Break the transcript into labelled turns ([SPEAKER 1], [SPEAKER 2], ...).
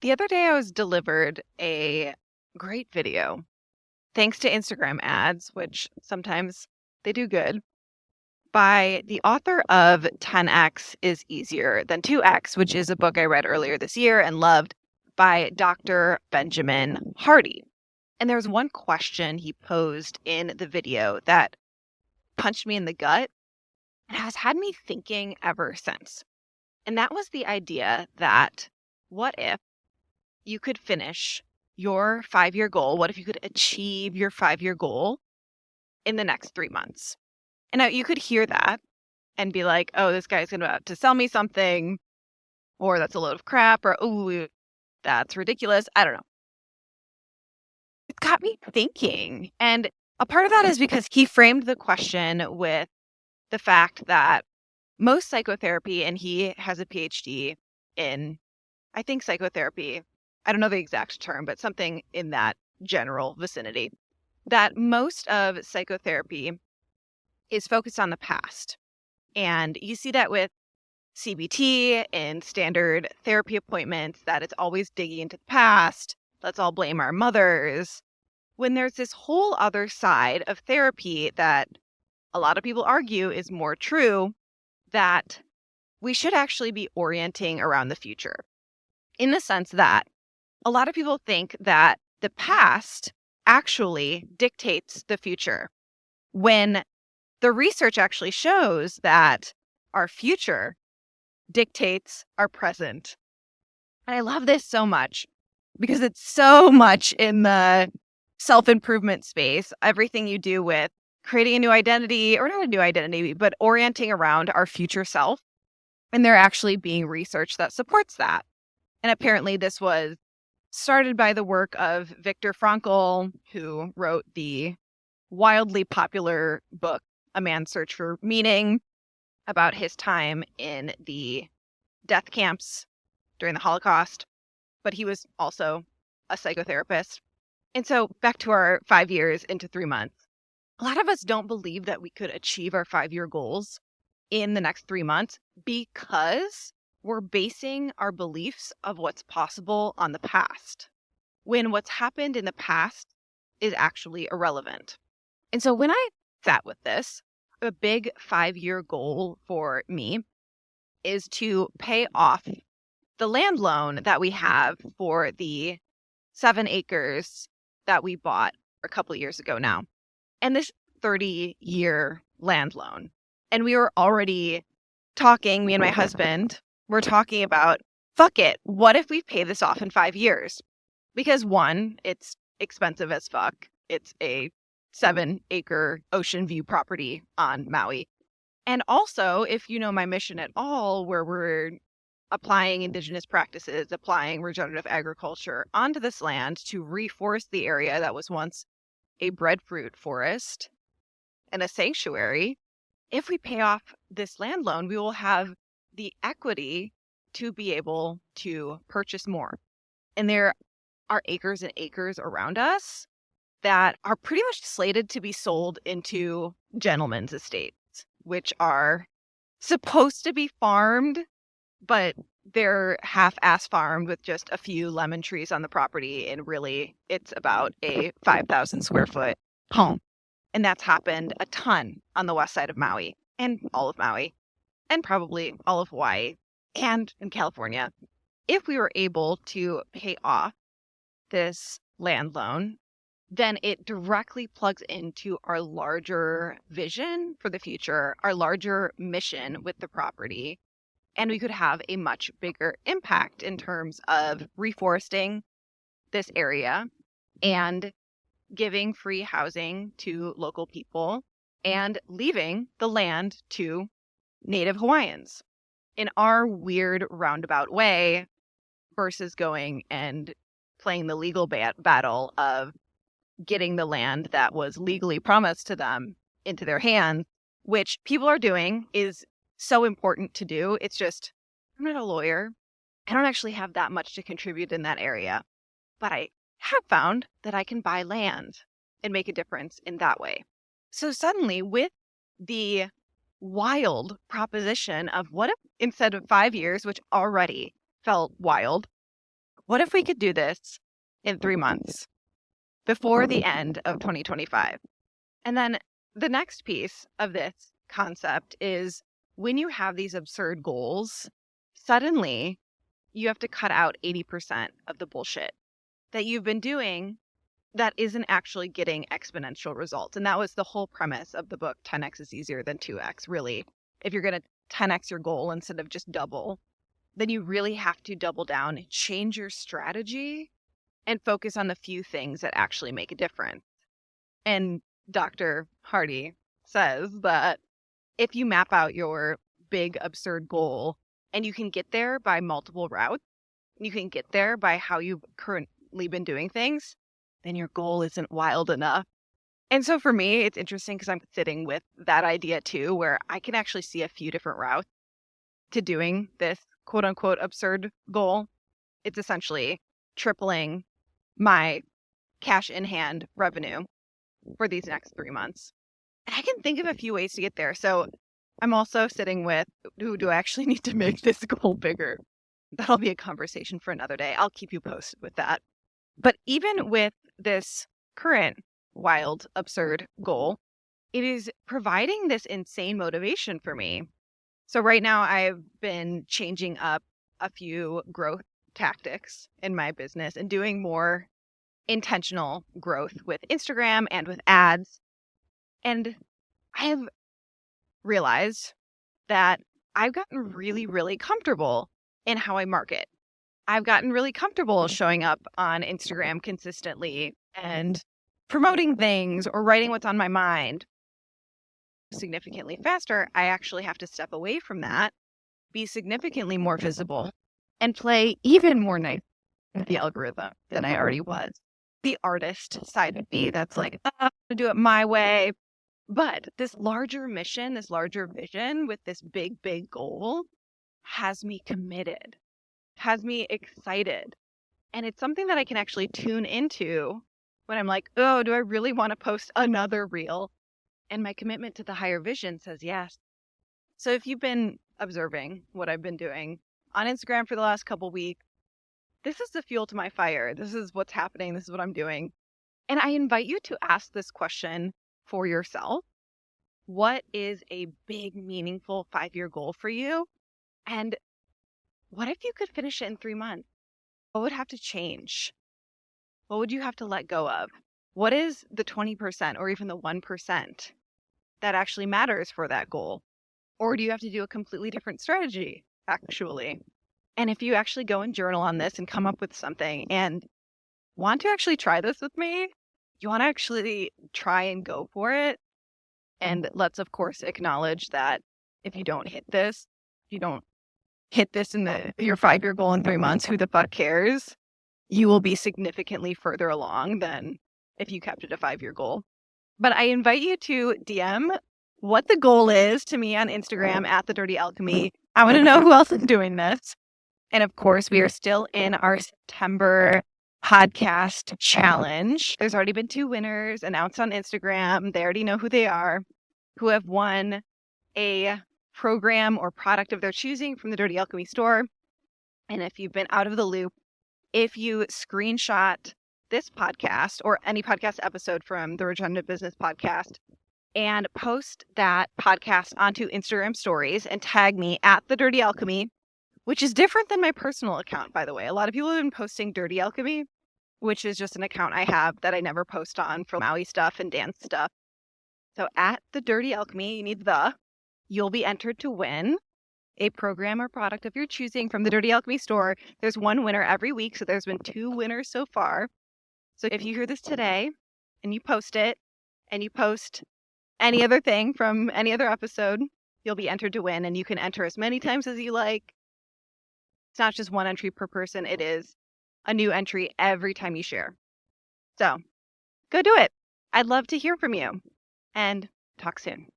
[SPEAKER 1] The other day I was delivered a great video, thanks to Instagram ads, which sometimes they do good, by the author of 10x is Easier Than 2x, which is a book I read earlier this year and loved by Dr. Benjamin Hardy. And there was one question he posed in the video that punched me in the gut and has had me thinking ever since. And that was the idea that what if you could finish your 5-year goal? What if you could achieve your 5-year goal in the next 3 months? And now you could hear that and be like, oh, this guy's about to sell me something, or that's a load of crap, or, oh, that's ridiculous. I don't know. It got me thinking. And a part of that is because he framed the question with the fact that most psychotherapy, and he has a PhD in, I think, psychotherapy. I don't know the exact term, but something in that general vicinity, that most of psychotherapy is focused on the past. And you see that with CBT and standard therapy appointments, that it's always digging into the past. Let's all blame our mothers. When there's this whole other side of therapy that a lot of people argue is more true, that we should actually be orienting around the future, in the sense that a lot of people think that the past actually dictates the future, when the research actually shows that our future dictates our present. And I love this so much because it's so much in the self-improvement space. Everything you do with creating a new identity, or not a new identity, but orienting around our future self. And there actually being research that supports that. And apparently this was started by the work of Viktor Frankl, who wrote the wildly popular book, A Man's Search for Meaning, about his time in the death camps during the Holocaust. But he was also a psychotherapist. And so back to our 5 years into 3 months. A lot of us don't believe that we could achieve our 5-year goals in the next 3 months because we're basing our beliefs of what's possible on the past, when what's happened in the past is actually irrelevant. And so when I sat with this, a big 5-year goal for me is to pay off the land loan that we have for the 7 acres that we bought a couple of years ago now. And this 30-year land loan. And we were already talking, me and my husband, we're talking about, fuck it, what if we pay this off in 5 years? Because one, it's expensive as fuck. It's a 7-acre ocean view property on Maui. And also, if you know my mission at all, where we're applying indigenous practices, applying regenerative agriculture onto this land to reforest the area that was once a breadfruit forest and a sanctuary, if we pay off this land loan, we will have the equity to be able to purchase more. And there are acres and acres around us that are pretty much slated to be sold into gentlemen's estates, which are supposed to be farmed, but they're half-ass farmed with just a few lemon trees on the property. And really, it's about a 5,000 square foot home. And that's happened a ton on the west side of Maui, and all of Maui, and probably all of Hawaii and in California. If we were able to pay off this land loan, then it directly plugs into our larger vision for the future, our larger mission with the property. And we could have a much bigger impact in terms of reforesting this area and giving free housing to local people and leaving the land to Native Hawaiians in our weird roundabout way, versus going and playing the legal battle of getting the land that was legally promised to them into their hands, which people are doing, is so important to do. It's just, I'm not a lawyer. I don't actually have that much to contribute in that area, but I have found that I can buy land and make a difference in that way. So suddenly, with the wild proposition of what if instead of 5 years, which already felt wild, What if we could do this in 3 months before the end of 2025? And then the next piece of this concept is when you have these absurd goals, suddenly you have to cut out 80% of the bullshit that you've been doing that isn't actually getting exponential results. And that was the whole premise of the book, 10x is easier than 2x, really. If you're going to 10x your goal instead of just double, then you really have to double down, change your strategy, and focus on the few things that actually make a difference. And Dr. Hardy says that if you map out your big, absurd goal and you can get there by multiple routes, you can get there by how you've currently been doing things, then your goal isn't wild enough. And so for me, it's interesting because I'm sitting with that idea too, where I can actually see a few different routes to doing this quote unquote absurd goal. It's essentially tripling my cash in hand revenue for these next 3 months. And I can think of a few ways to get there. So I'm also sitting with, do I actually need to make this goal bigger? That'll be a conversation for another day. I'll keep you posted with that. But even with this current wild, absurd goal, it is providing this insane motivation for me. So right now I've been changing up a few growth tactics in my business and doing more intentional growth with Instagram and with ads. And I have realized that I've gotten really, really comfortable in how I market. I've gotten really comfortable showing up on Instagram consistently and promoting things or writing what's on my mind. Significantly faster, I actually have to step away from that, be significantly more visible, and play even more nice with the algorithm than I already was. The artist side of me that's like, I'm going to do it my way. But this larger mission, this larger vision with this big, big goal has me committed, has me excited. And it's something that I can actually tune into when I'm like, oh, do I really want to post another reel? And my commitment to the higher vision says yes. So if you've been observing what I've been doing on Instagram for the last couple weeks, this is the fuel to my fire. This is what's happening. This is what I'm doing. And I invite you to ask this question for yourself. What is a big, meaningful 5-year goal for you? And what if you could finish it in 3 months? What would have to change? What would you have to let go of? What is the 20% or even the 1% that actually matters for that goal? Or do you have to do a completely different strategy, actually? And if you actually go and journal on this and come up with something and want to actually try this with me, you want to actually try and go for it. And let's, of course, acknowledge that if you don't hit this, you don't hit this in your 5-year goal in 3 months, who the fuck cares? You will be significantly further along than if you kept it a 5-year goal. But I invite you to DM what the goal is to me on Instagram at The Dirty Alchemy. I want to know who else is doing this. And of course, we are still in our September podcast challenge. There's already been 2 winners announced on Instagram. They already know who they are, who have won a program or product of their choosing from the Dirty Alchemy store. And if you've been out of the loop, if you screenshot this podcast or any podcast episode from the Regenerative Business Podcast and post that podcast onto Instagram stories and tag me at The Dirty Alchemy, which is different than my personal account, by the way. A lot of people have been posting Dirty Alchemy, which is just an account I have that I never post on for Maui stuff and dance stuff. So at The Dirty Alchemy, you need you'll be entered to win a program or product of your choosing from the Dirty Alchemy store. There's 1 winner every week, so there's been 2 winners so far. So if you hear this today and you post it and you post any other thing from any other episode, you'll be entered to win, and you can enter as many times as you like. It's not just 1 entry per person. It is a new entry every time you share. So go do it. I'd love to hear from you, and talk soon.